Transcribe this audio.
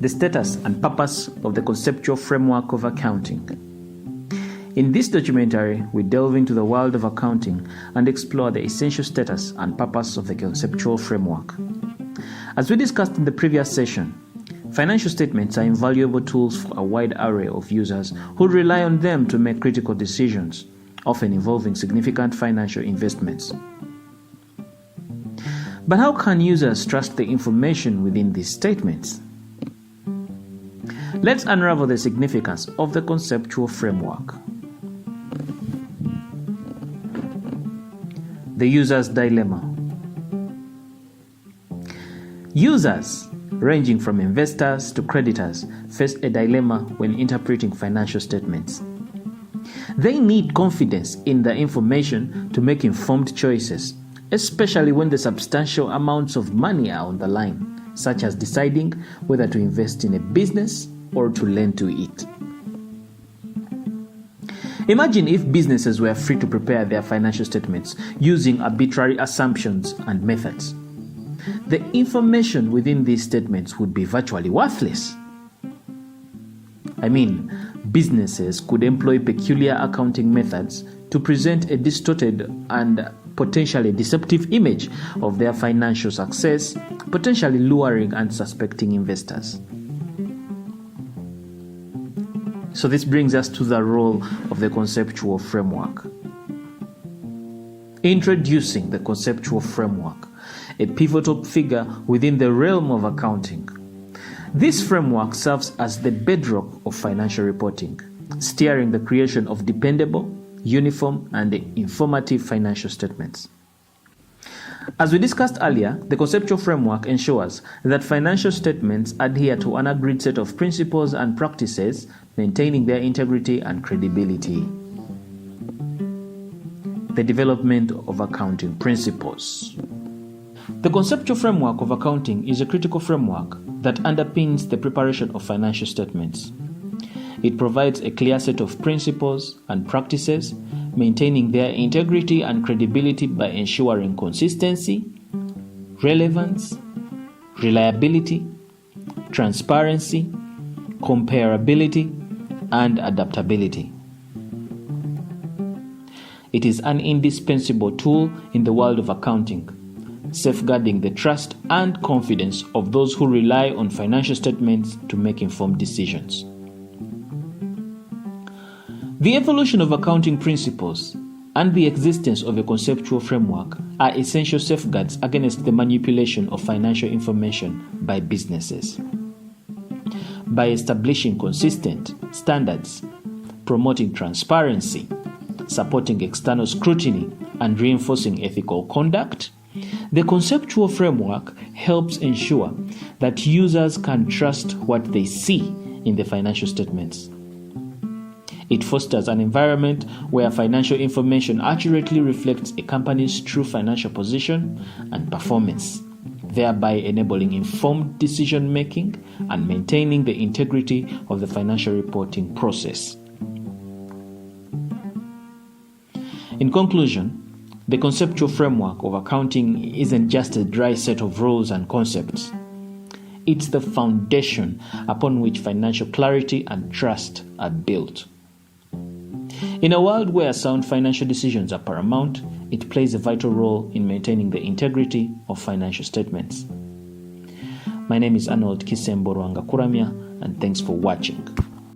the status and purpose of the conceptual framework of accounting. In this documentary, we delve into the world of accounting and explore the essential status and purpose of the conceptual framework. As we discussed in the previous session, financial statements are invaluable tools for a wide array of users who rely on them to make critical decisions, often involving significant financial investments. But how can users trust the information within these statements? Let's unravel the significance of the conceptual framework. The user's dilemma. Users, ranging from investors to creditors, face a dilemma when interpreting financial statements. They need confidence in the information to make informed choices, especially when the substantial amounts of money are on the line, such as deciding whether to invest in a business or to lend to it. Imagine if businesses were free to prepare their financial statements using arbitrary assumptions and methods. The information within these statements would be virtually worthless. Businesses could employ peculiar accounting methods to present a distorted and potentially deceptive image of their financial success, potentially luring unsuspecting investors. So this brings us to the role of the conceptual framework. Introducing the conceptual framework, a pivotal figure within the realm of accounting. This framework serves as the bedrock of financial reporting, steering the creation of dependable, uniform, and informative financial statements. As we discussed earlier, the conceptual framework ensures that financial statements adhere to an agreed set of principles and practices, maintaining their integrity and credibility. The development of accounting principles. The conceptual framework of accounting is a critical framework that underpins the preparation of financial statements. It provides a clear set of principles and practices, maintaining their integrity and credibility by ensuring consistency, relevance, reliability, transparency, comparability, and adaptability. It is an indispensable tool in the world of accounting, safeguarding the trust and confidence of those who rely on financial statements to make informed decisions. The evolution of accounting principles and the existence of a conceptual framework are essential safeguards against the manipulation of financial information by businesses. By establishing consistent standards, promoting transparency, supporting external scrutiny, and reinforcing ethical conduct, the conceptual framework helps ensure that users can trust what they see in the financial statements. It fosters an environment where financial information accurately reflects a company's true financial position and performance, thereby enabling informed decision-making and maintaining the integrity of the financial reporting process. In conclusion, the conceptual framework of accounting isn't just a dry set of rules and concepts. It's the foundation upon which financial clarity and trust are built. In a world where sound financial decisions are paramount, it plays a vital role in maintaining the integrity of financial statements. My name is Arnold Kisembo Rwangakuramya, and thanks for watching.